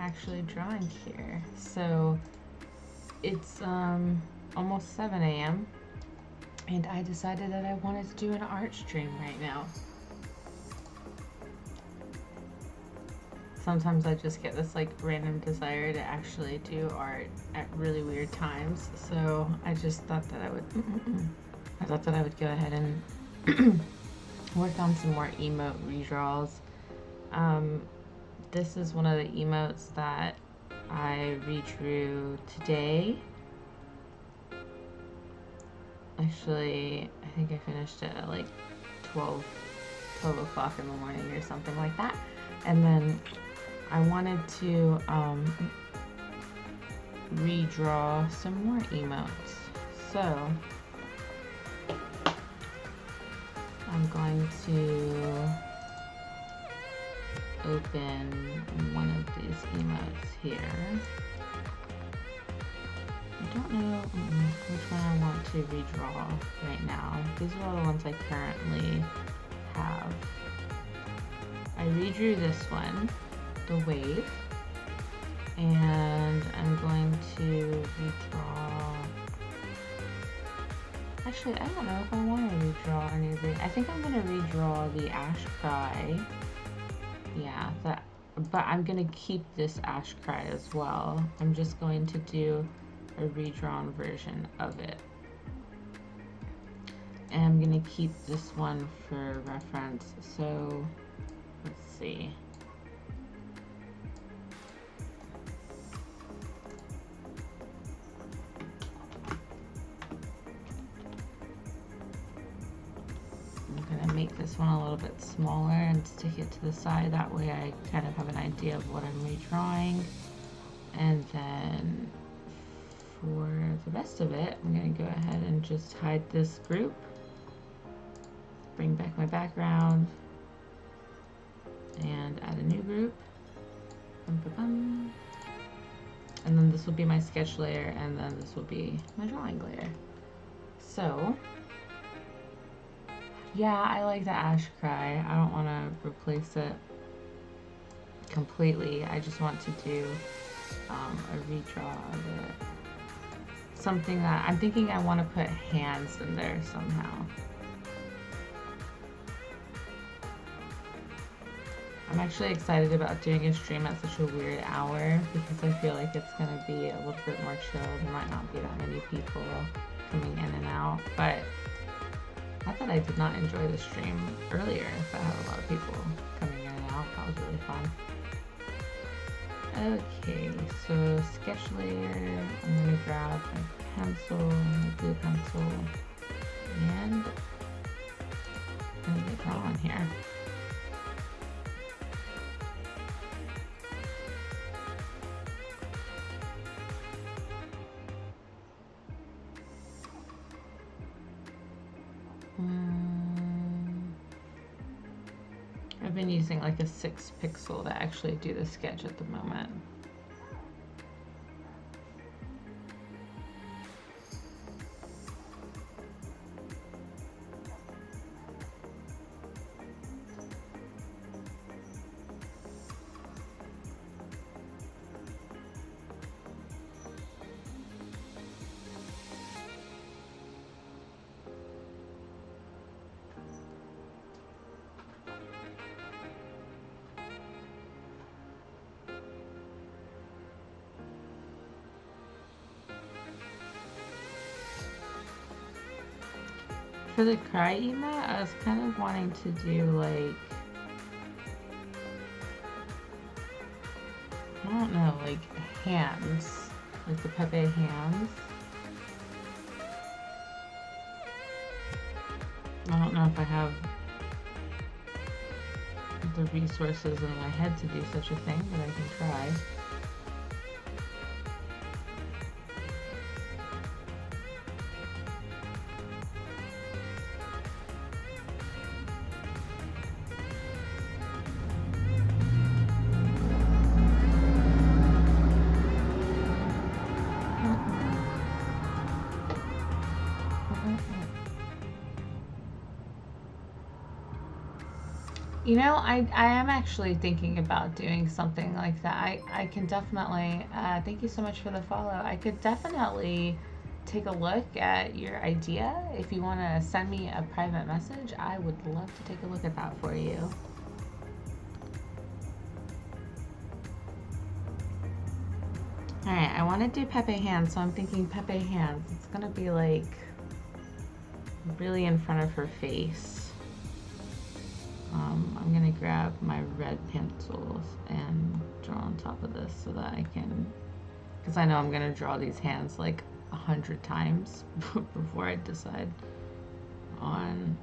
actually drawing here. So it's almost 7 a.m. and I decided that I wanted to do an art stream right now. Sometimes I just get this like random desire to actually do art at really weird times. So I just thought that I would go ahead and work on some more emote redraws. This is one of the emotes that I redrew today. Actually, I think I finished it at like 12 o'clock in the morning or something like that. And then I wanted to redraw some more emotes. So I'm going to open one of these emotes here. I don't know which one I want to redraw right now. These are all the ones I currently have. I redrew this one, the wave, and I'm going to redraw. Actually, I don't know if I want to redraw any of the. I think I'm going to redraw the Ash Cry. Yeah, but I'm going to keep this Ash Cry as well. I'm just going to do a redrawn version of it. And I'm going to keep this one for reference. So, let's see. I'm going to make this one a little bit smaller and stick it to the side. That way I kind of have an idea of what I'm redrawing. And then for the rest of it, I'm going to go ahead and just hide this group. Bring back my background. And add a new group. And then this will be my sketch layer, and then this will be my drawing layer. So, yeah, I like the Ash Cry. I don't want to replace it completely. I just want to do a redraw of it. Something that I'm thinking I want to put hands in there somehow. I'm actually excited about doing a stream at such a weird hour because I feel like it's going to be a little bit more chill. There might not be that many people coming in and out, but not that I did not enjoy the stream earlier. That had a lot of people coming in and out. That was really fun. Okay, so sketch layer. I'm going to grab my pencil, my blue pencil, and I'm going to get drawing here. I've been using like a 6 pixel to actually do the sketch at the moment. For the cry emote, I was kind of wanting to do like, I don't know, like hands, like the Pepe hands. I don't know if I have the resources in my head to do such a thing, but I can try. You know, I am actually thinking about doing something like that. I can definitely, thank you so much for the follow. I could definitely take a look at your idea. If you want to send me a private message, I would love to take a look at that for you. Alright, I want to do Pepe hands, so I'm thinking Pepe hands. It's going to be like really in front of her face. I'm gonna grab my red pencils and draw on top of this so that I can, because I know I'm gonna draw these hands like 100 times before I decide on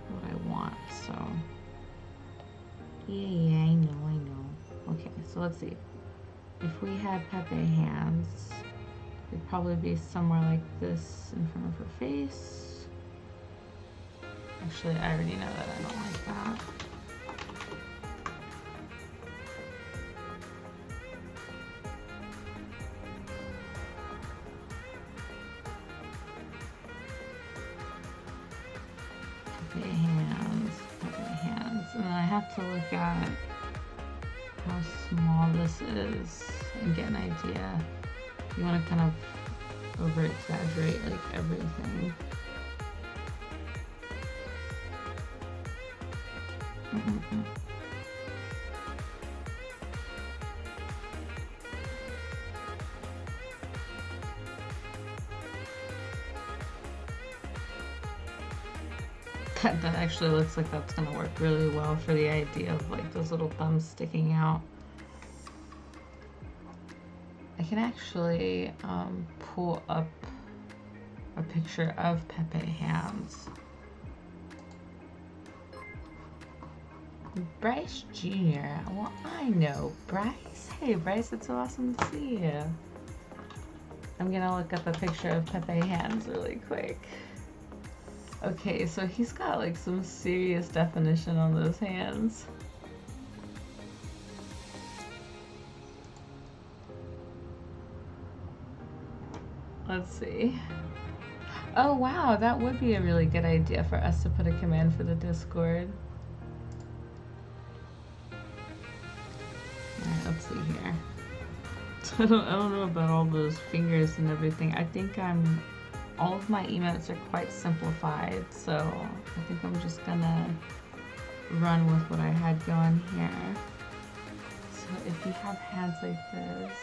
what I want. So yeah, I know. Okay, so let's see. If we had Pepe hands, it'd probably be somewhere like this in front of her face. Actually, I already know that I don't like that. Pepe hands, and then I have to look at how small this is and get an idea. You want to kind of over exaggerate like everything. That actually looks like that's gonna work really well for the idea of like those little thumbs sticking out. I can actually pull up a picture of Pepe hands. Bryce Jr. Well, I know Bryce. Hey Bryce, it's so awesome to see you. I'm gonna look up a picture of Pepe hands really quick. Okay, so he's got like some serious definition on those hands. Let's see. Oh wow, that would be a really good idea for us to put a command for the Discord. Alright, let's see here. I don't know about all those fingers and everything. I think all of my emotes are quite simplified, so I think I'm just gonna run with what I had going here. So if you have hands like this.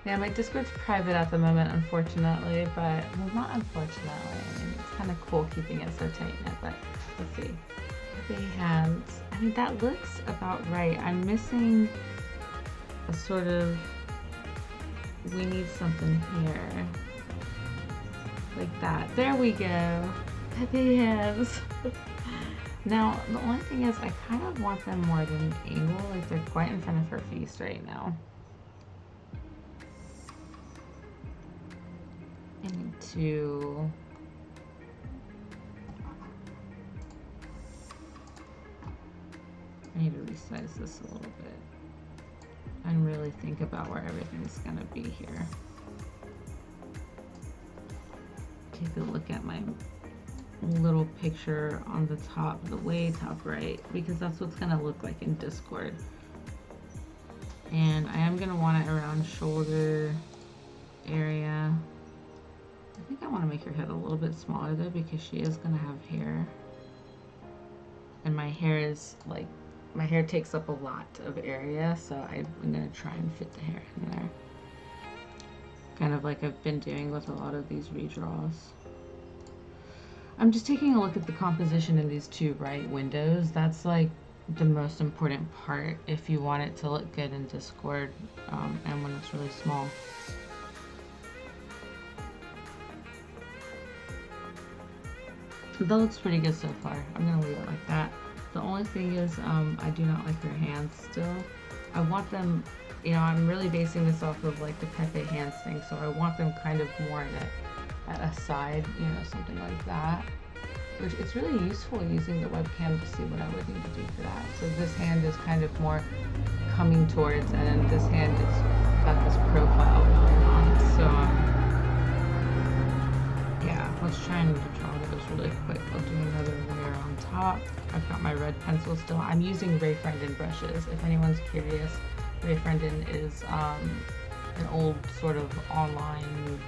Yeah, my Discord's private at the moment, unfortunately, but, well, not unfortunately. I mean, it's kind of cool keeping it so tight-knit, but let's see. Pepe hands. I mean, that looks about right. I'm missing a sort of, we need something here. Like that. There we go. Pepe hands. Now, the only thing is I kind of want them more at an angle, like they're quite in front of her face right now. I need to resize this a little bit and really think about where everything's gonna be here. Take a look at my little picture on the top, the way top right, because that's what's gonna look like in Discord. And I am gonna want it around shoulder area. I think I want to make her head a little bit smaller though, because she is gonna have hair. And my hair is like, my hair takes up a lot of area, so I'm gonna try and fit the hair in there. Kind of like I've been doing with a lot of these redraws. I'm just taking a look at the composition in these two right windows. That's like the most important part if you want it to look good in Discord, and when it's really small. That looks pretty good so far. I'm gonna leave it like that. The only thing is, I do not like her hands still. I want them, you know, I'm really basing this off of like the Pepe hands thing, so I want them kind of more at a side, you know, something like that. Which it's really useful using the webcam to see what I would need to do for that. So this hand is kind of more coming towards, and then this hand is got this profile going on. So yeah, Let's try and draw those really quick. I'll do another layer on top. I've got my red pencil still. I'm using Ray Frendon brushes. If anyone's curious, Ray Frendon is an old sort of online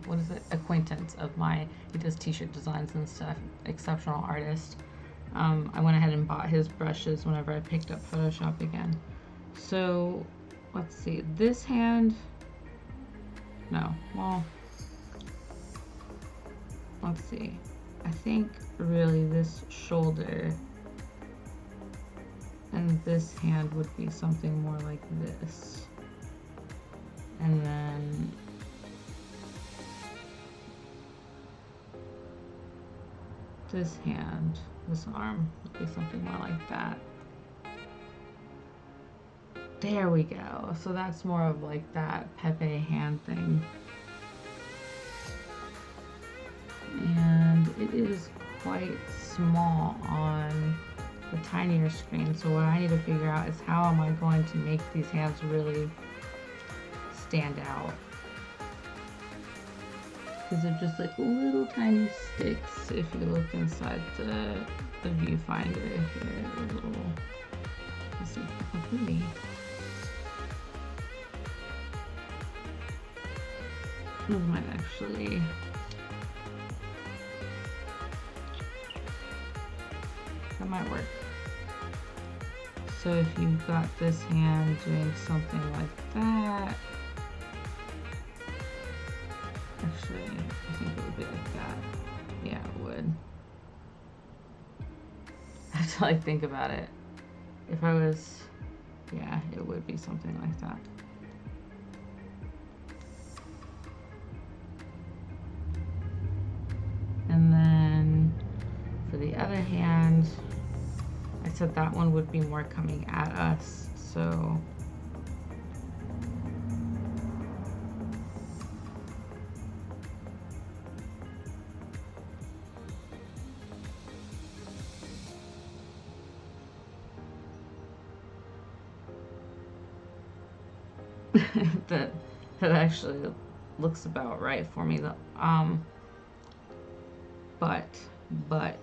what is it? Acquaintance of mine. He does t-shirt designs and stuff. Exceptional artist. I went ahead and bought his brushes whenever I picked up Photoshop again. So let's see. This hand. No. Well. Let's see. I think really this shoulder and this hand would be something more like this. And then this hand, this arm would be something more like that. There we go. So that's more of like that Pepe hand thing. And it is quite small on the tinier screen. So what I need to figure out is how am I going to make these hands really stand out. Because they're just like little tiny sticks if you look inside the viewfinder here. A little, let's see, really. Those might actually. That might work. So if you've got this hand doing something like that, actually, I think it would be like that. Yeah, it would. I have to like think about it. If I was, yeah, it would be something like that. And then for the other hand, I said that one would be more coming at us, so that actually looks about right for me. But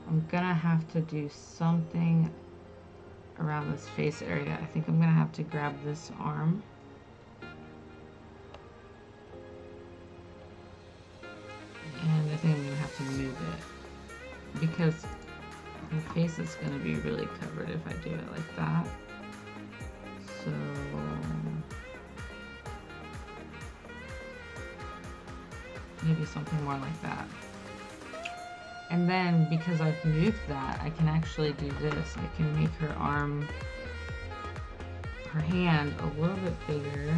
I'm gonna have to do something around this face area. I think I'm gonna have to grab this arm. And I think I'm gonna have to move it because her face is gonna be really covered if I do it like that. So maybe something more like that. And then because I've moved that, I can actually do this. I can make her arm, her hand a little bit bigger.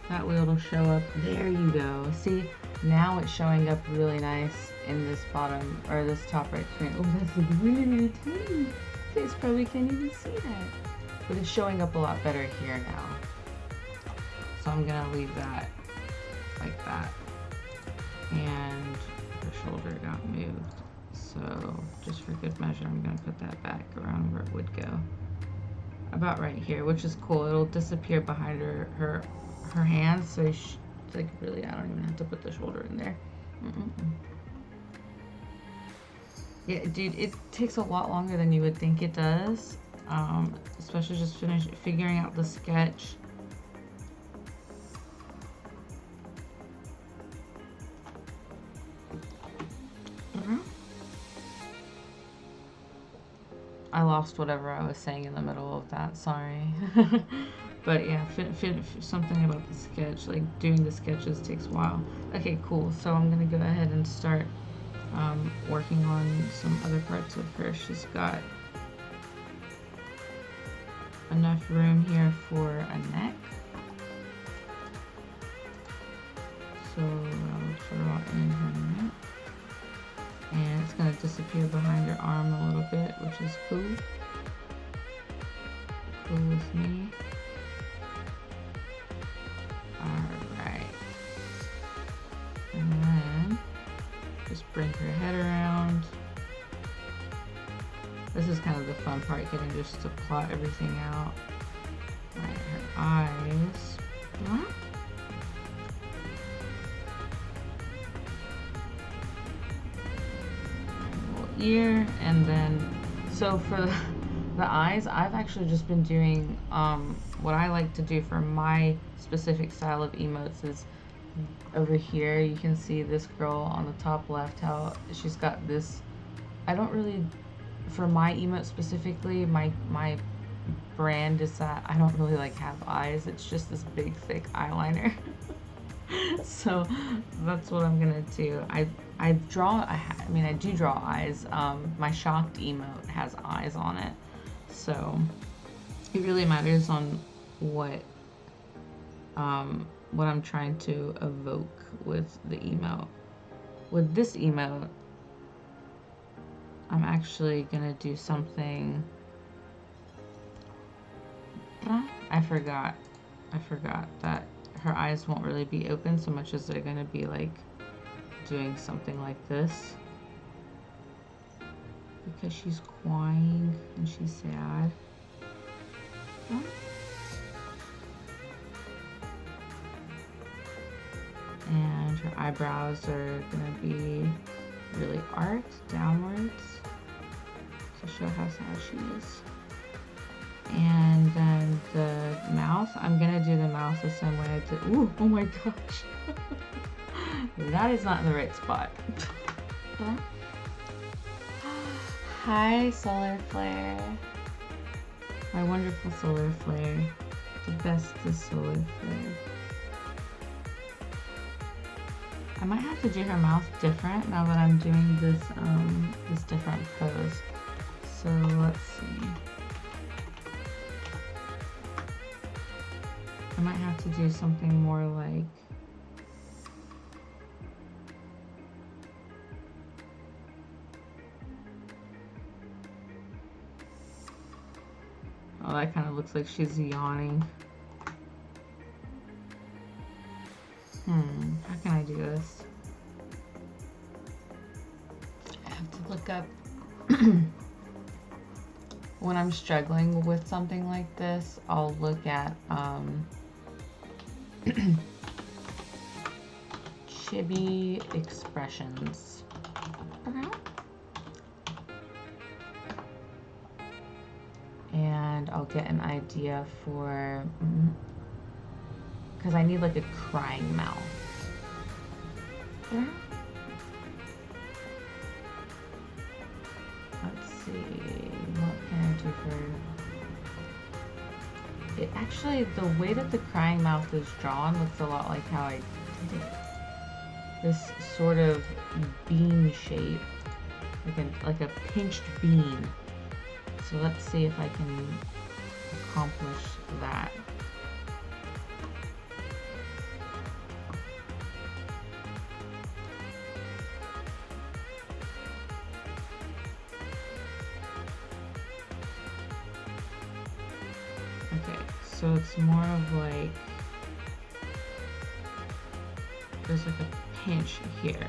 That way it'll show up. There you go. See, now it's showing up really nice in this bottom, or this top right screen. Oh, that's like really tiny. You guys probably can't even see that. But it's showing up a lot better here now. So I'm gonna leave that like that. And her shoulder got moved. So just for good measure, I'm gonna put that back around where it would go. About right here, which is cool. It'll disappear behind her hands. So it's like really, I don't even have to put the shoulder in there. Yeah, dude, it takes a lot longer than you would think it does. Especially just figuring out the sketch. I lost whatever I was saying in the middle of that, sorry. But yeah, something about the sketch, like doing the sketches takes a while. Okay, cool. So I'm gonna go ahead and start working on some other parts of her. She's got enough room here for a neck. So I'll draw in her neck. And it's going to disappear behind her arm a little bit, which is cool. Cool with me. Alright. And then just bring her head around. This is kind of the fun part, getting just to plot everything out. ear, and then so for the eyes, I've actually just been doing what I like to do for my specific style of emotes is over here you can see this girl on the top left, how she's got this. I don't really, for my emote specifically, my brand is that I don't really like have eyes. It's just this big thick eyeliner. So that's what I'm gonna do. I draw, I mean I do draw eyes. My shocked emote has eyes on it, so it really matters on what I'm trying to evoke with the emote. With this emote, I'm actually gonna do something. I forgot that her eyes won't really be open so much as they're gonna be like doing something like this, because she's crying and she's sad. And her eyebrows are gonna be really arched downwards to show how sad she is. And then the mouth, I'm gonna do the mouth the same way I did. Ooh, oh my gosh. That is not in the right spot. Hi, Solar Flare. My wonderful Solar Flare. The best is Solar Flare. I might have to do her mouth different now that I'm doing this this different pose. So let's see. I might have to do something more like oh, that kind of looks like she's yawning. How can I do this? I have to look up when I'm struggling with something like this, I'll look at chibi expressions. And I'll get an idea for because I need like a crying mouth. Let's see, what can I do for it? Actually, the way that the crying mouth is drawn looks a lot like how I did it. This sort of bean shape, like a pinched bean. So let's see if I can accomplish that. Okay, so it's more of like, there's like a pinch here.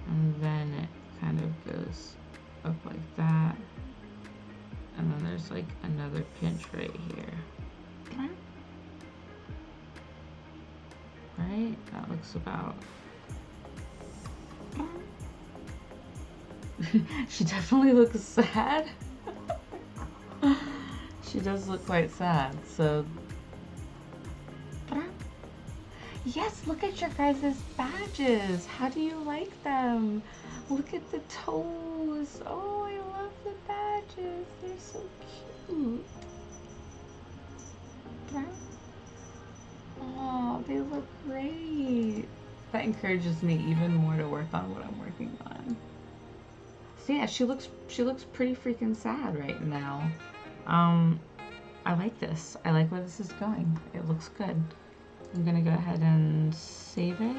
And then it kind of goes up like that. And then there's like another pinch right here. Right? That looks about... She definitely looks sad. She does look quite sad, so... Yes, look at your guys' badges. How do you like them? Look at the toes. Oh, I love the badges. They're so cute. Oh, they look great. That encourages me even more to work on what I'm working on. So yeah, she looks pretty freaking sad right now. I like this. I like where this is going. It looks good. I'm gonna go ahead and save it.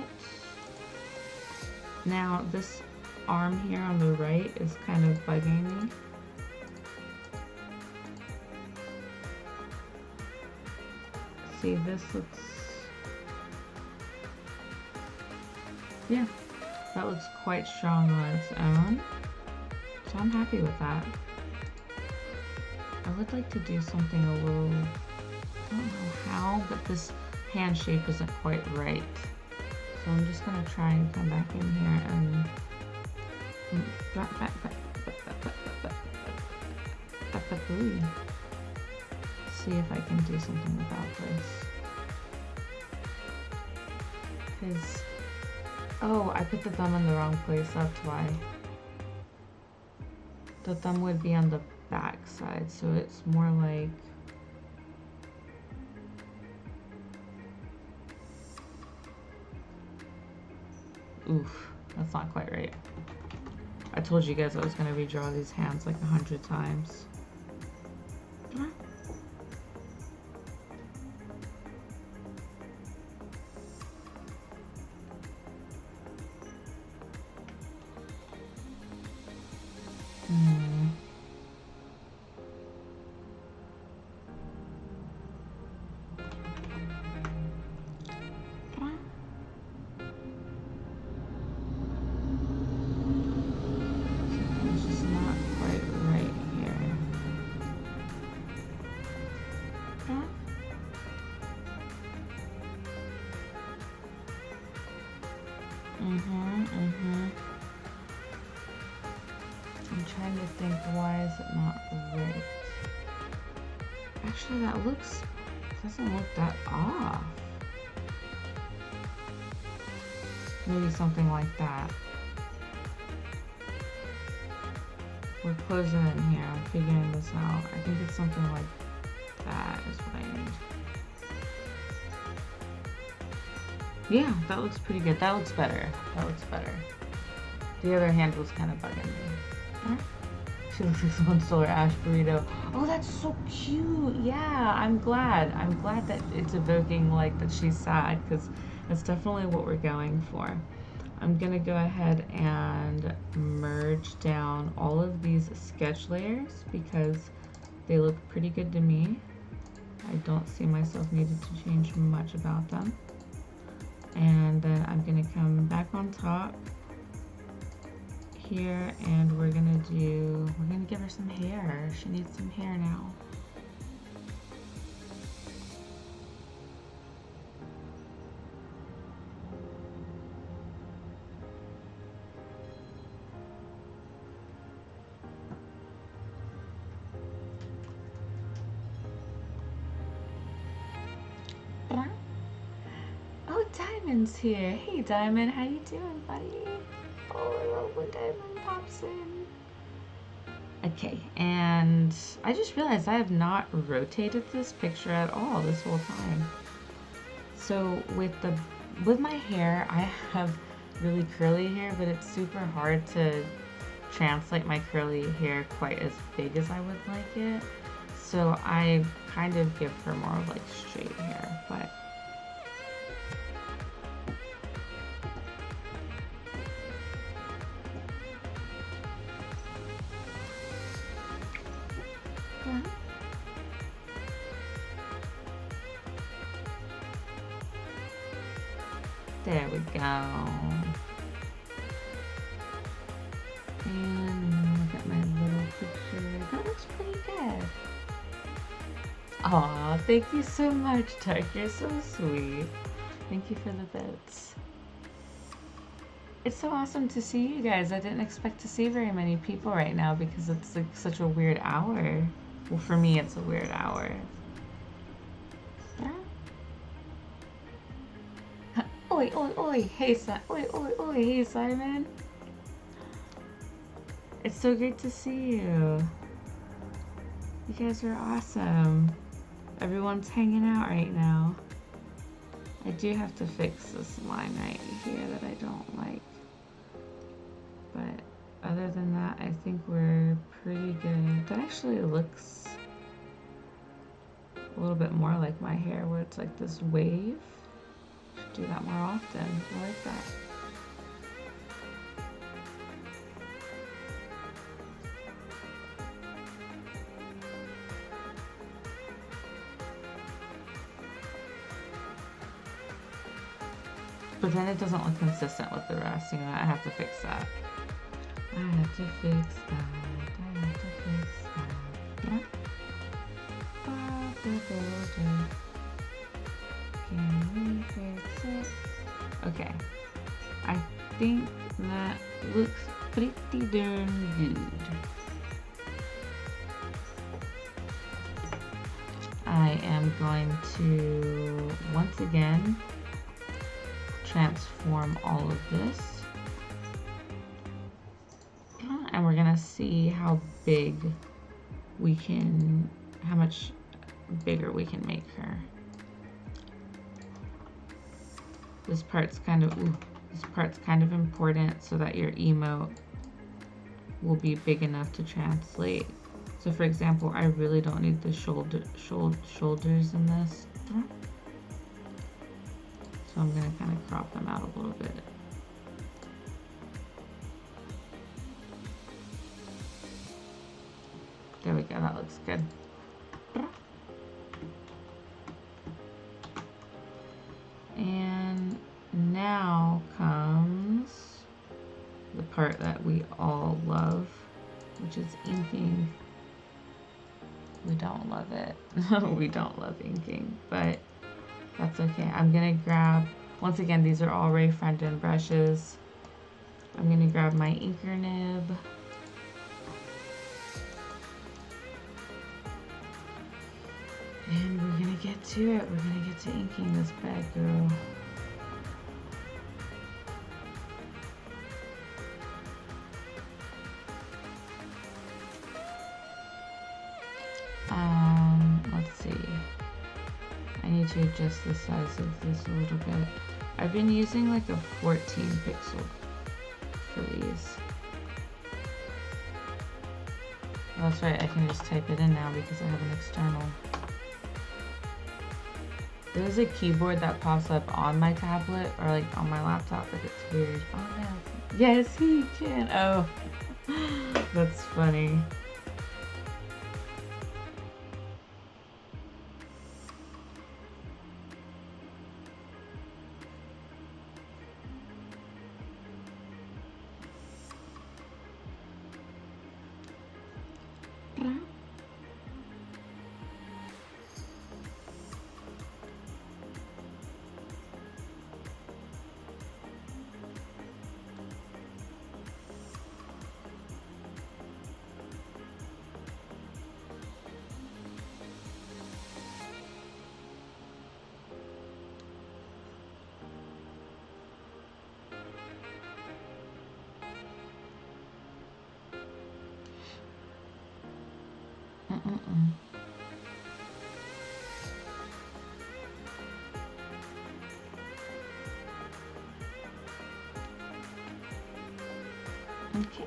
Now this arm here on the right is kind of bugging me. See, this looks, yeah, that looks quite strong on its own. So I'm happy with that. I would like to do something a little, I don't know how, but this hand shape isn't quite right. So I'm just gonna try and come back in here and see if I can do something about this. Because, oh, I put the thumb in the wrong place, that's why. The thumb would be on the back side, so it's more like, oof, that's not quite right. I told you guys I was gonna redraw these hands like 100 times. I'm trying to think, why is it not right? Actually, that doesn't look that off. Maybe something like that. We're closing in here, I'm figuring this out. I think it's something like that is what I need. Yeah, that looks pretty good. That looks better. That looks better. The other hand was kind of bugging me. Huh? She looks like someone stole her ash burrito. Oh, that's so cute. Yeah, I'm glad. I'm glad that it's evoking like that she's sad, because that's definitely what we're going for. I'm gonna go ahead and merge down all of these sketch layers because they look pretty good to me. I don't see myself needing to change much about them. And then I'm gonna come back on top here, and we're gonna give her some hair. She needs some hair now. Oh, Diamond's here. Hey, Diamond, how you doing, buddy? Oh, I love when Diamond pops in. Okay, and I just realized I have not rotated this picture at all this whole time. So with my hair, I have really curly hair, but it's super hard to translate my curly hair quite as big as I would like it. So I kind of give her more of like straight hair, but there we go. And look at my little picture. That looks pretty good. Aw, thank you so much, Dark. You're so sweet. Thank you for the bits. It's so awesome to see you guys. I didn't expect to see very many people right now because it's like such a weird hour. Well, for me, it's a weird hour. Oi, oi, oi, hey, oi, oi, oi, hey, Simon. It's so great to see you. You guys are awesome. Everyone's hanging out right now. I do have to fix this line right here that I don't like. But other than that, I think we're pretty good. That actually looks a little bit more like my hair, where it's like this wave. Should do that more often. I like that. But then it doesn't look consistent with the rest, you know, I have to fix that. I have to fix that. I have to fix that. Yeah. Can we fix it? Okay. I think that looks pretty darn good. I am going to, once again, transform all of this. And we're gonna see how big we can, how much bigger we can make her. This part's kind of important so that your emote will be big enough to translate. So for example, I really don't need the shoulders in this. So I'm gonna kind of crop them out a little bit. There we go, that looks good. And now comes the part that we all love, which is inking. We don't love it. We don't love inking, but that's okay. I'm gonna grab, once again, these are all Ray Frendon brushes. I'm gonna grab my inker nib. And we're gonna get to it. We're gonna get to inking this bad girl. Let's see. I need to adjust the size of this a little bit. I've been using like a 14 pixel for these. Oh, that's right, I can just type it in now because I have an external. There's a keyboard that pops up on my tablet or like on my laptop, but it's weird. Oh no. Yes, he can. Oh, that's funny. Okay.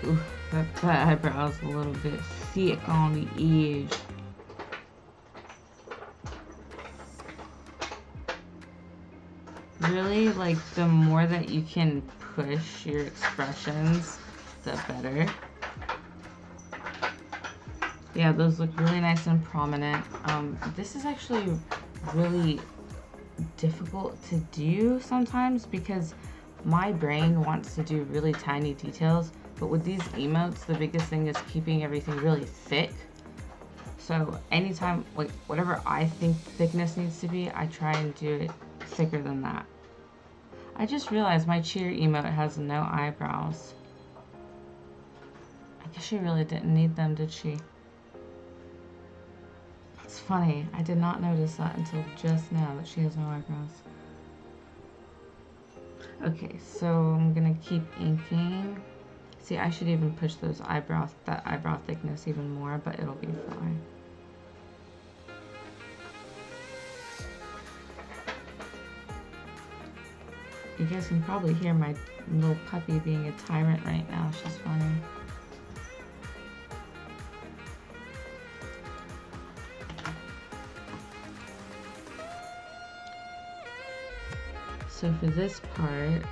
Ooh, that eyebrow's a little bit thick on the edge. Really, like, the more that you can push your expressions, the better. Yeah, those look really nice and prominent. This is actually really difficult to do sometimes because my brain wants to do really tiny details, but with these emotes, the biggest thing is keeping everything really thick. So anytime, like, whatever I think thickness needs to be, I try and do it thicker than that. I just realized my cheer emote has no eyebrows. I guess she really didn't need them, did she? It's funny, I did not notice that until just now that she has no eyebrows. Okay, so I'm gonna keep inking. See, I should even push that eyebrow thickness even more, but it'll be fine. You guys can probably hear my little puppy being a tyrant right now. She's funny. So for this part,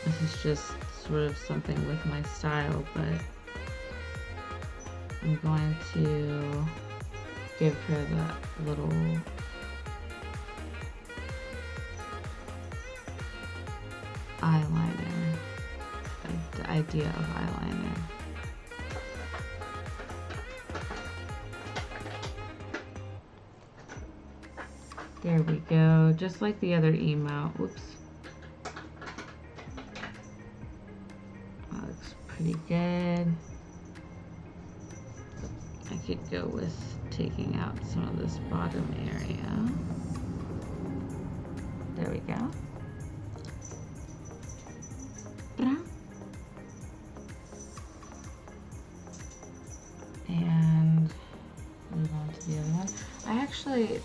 this is just sort of something with my style, but I'm going to give her that little eyeliner, the idea of eyeliner. There we go, just like the other emote. Whoops. That looks pretty good. I could go with taking out some of this bottom area. There we go. And move on to the other one.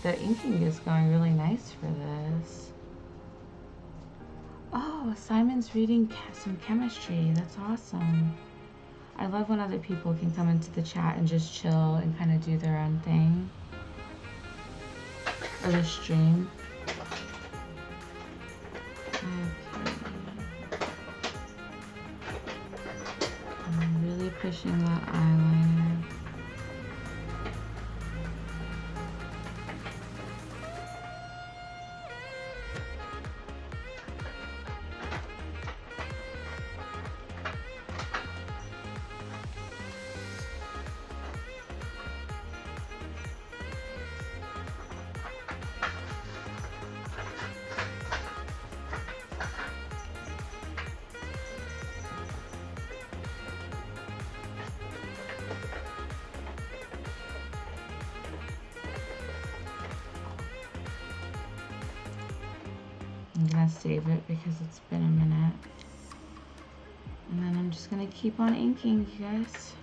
The inking is going really nice for this. Oh, Simon's reading some chemistry. That's awesome. I love when other people can come into the chat and just chill and kind of do their own thing. Or the stream. Okay. I'm really pushing that eyeliner. I'm gonna save it because it's been a minute. And then I'm just gonna keep on inking, you guys.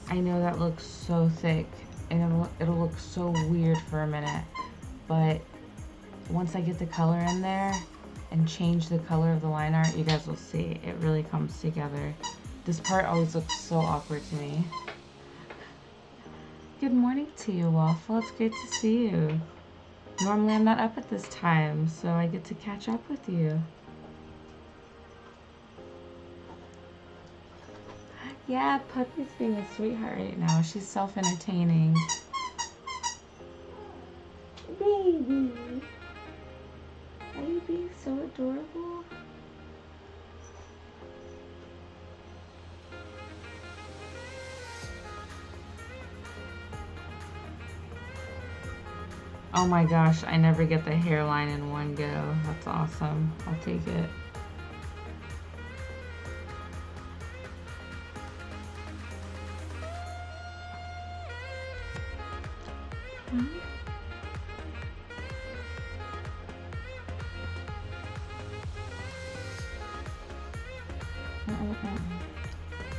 I know that looks so thick and it'll look so weird for a minute, but once I get the color in there and change the color of the line art, you guys will see it really comes together. This part always looks so awkward to me. Good morning to you, Waffle. It's great to see you. Normally I'm not up at this time, so I get to catch up with you. Yeah, Puppy's being a sweetheart right now. She's self-entertaining. Baby! Are you being so adorable? Oh my gosh, I never get the hairline in one go. That's awesome. I'll take it.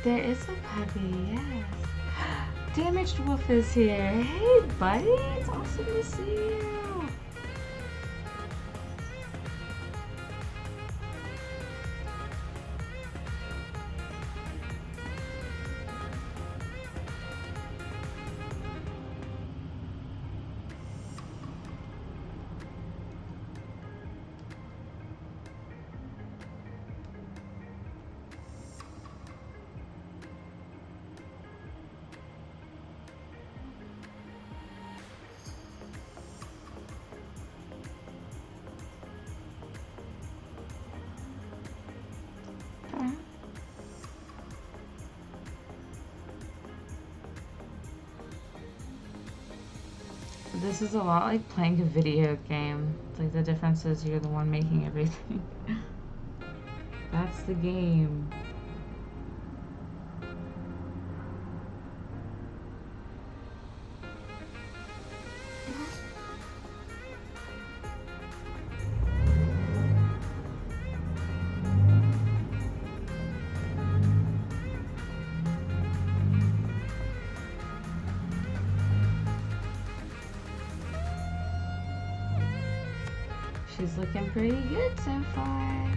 There is a puppy, yes. Damaged Wolf is here. Hey, buddy. It's awesome to see you. This is a lot like playing a video game. It's like the difference is you're the one making everything. That's the game. She's looking pretty good so far.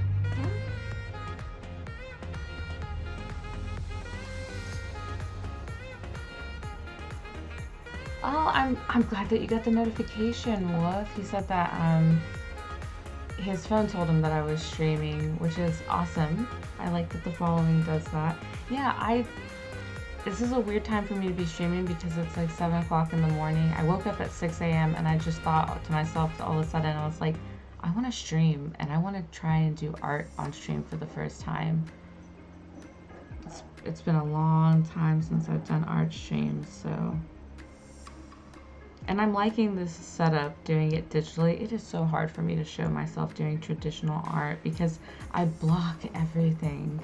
Oh, I'm glad that you got the notification, Wolf. He said that his phone told him that I was streaming, which is awesome. I like that the following does that. Yeah, this is a weird time for me to be streaming because it's like 7 o'clock in the morning. I woke up at 6 a.m. and I just thought to myself all of a sudden, I was like, I want to stream and I want to try and do art on stream for the first time. It's been a long time since I've done art streams, so. And I'm liking this setup, doing it digitally. It is so hard for me to show myself doing traditional art because I block everything.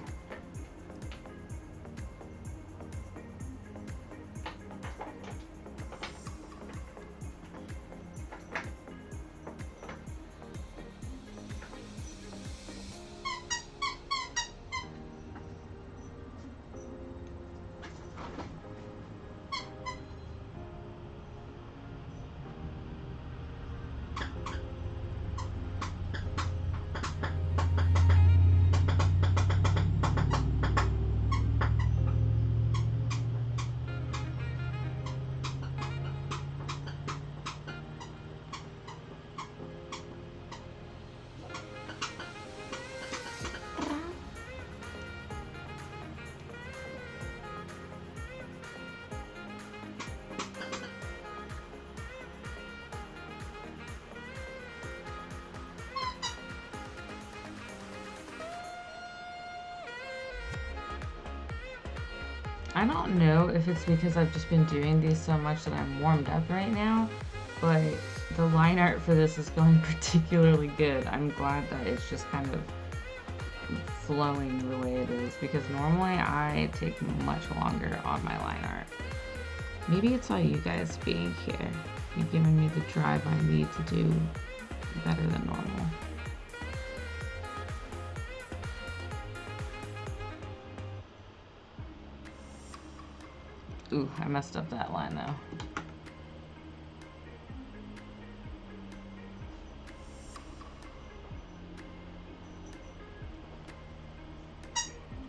I don't know if it's because I've just been doing these so much that I'm warmed up right now, but the line art for this is going particularly good. I'm glad that it's just kind of flowing the way it is because normally I take much longer on my line art. Maybe it's all you guys being here. You're giving me the drive I need to do better than normal. Ooh, I messed up that line though.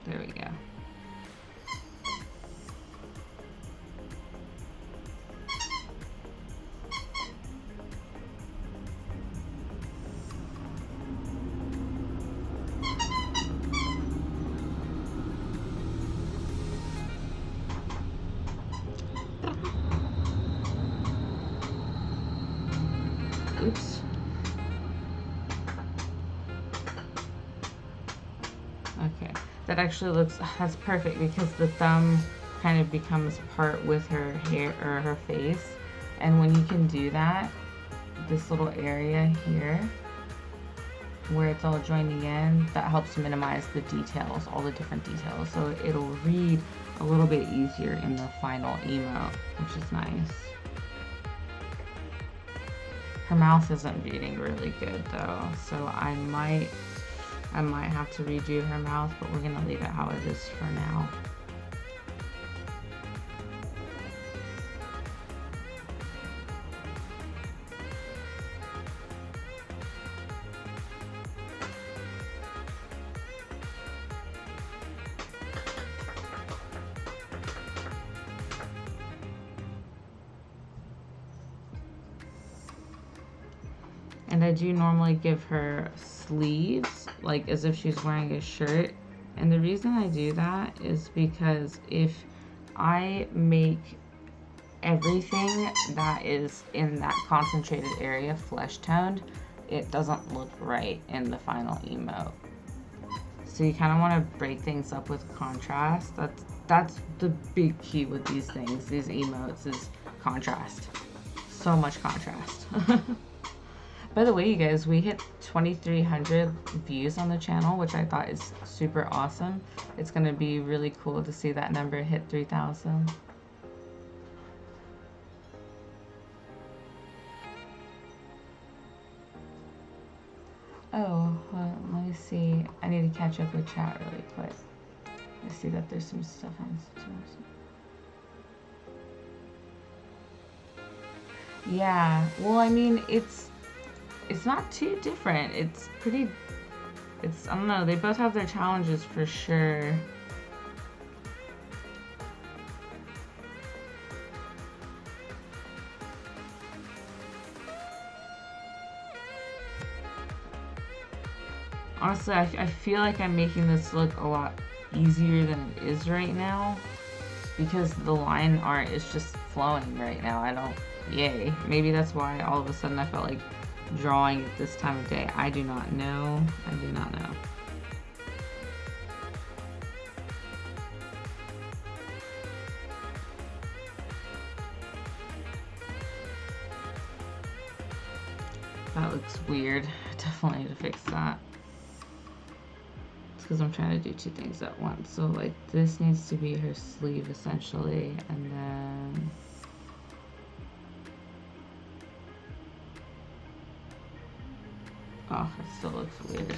There we go. Oops. Okay, that actually looks, that's perfect because the thumb kind of becomes part with her hair or her face. And when you can do that, this little area here where it's all joining in, that helps minimize the details, all the different details. So it'll read a little bit easier in the final emote, which is nice. Her mouth isn't reading really good though, so I might have to redo her mouth, but we're gonna leave it how it is for now. And I do normally give her sleeves, like as if she's wearing a shirt. And the reason I do that is because if I make everything that is in that concentrated area flesh toned, it doesn't look right in the final emote. So you kind of want to break things up with contrast. That's the big key with these things, these emotes, is contrast. So much contrast. By the way, you guys, we hit 2,300 views on the channel, which I thought is super awesome. It's going to be really cool to see that number hit 3,000. Oh, let me see. I need to catch up with chat really quick. I see that there's some stuff on situation. Yeah, well, I mean, it's it's not too different. It's pretty, I don't know, they both have their challenges for sure. Honestly, I feel like I'm making this look a lot easier than it is right now because the line art is just flowing right now. Yay. Maybe that's why all of a sudden I felt like drawing at this time of day. I do not know. I do not know. That looks weird. Definitely need to fix that. Because I'm trying to do two things at once. So like this needs to be her sleeve essentially, and then oh, it still looks weird.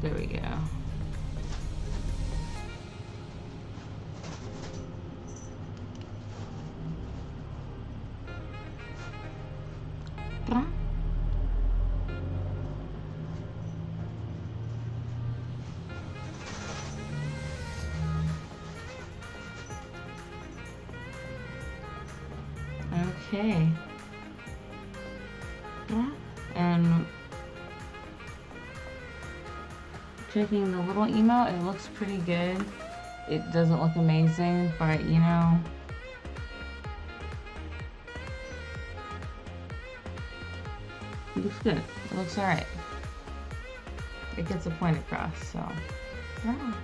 There we go. Okay. And checking the little emote, it looks pretty good. It doesn't look amazing, but you know, it looks good. It looks alright. It gets a point across, so yeah.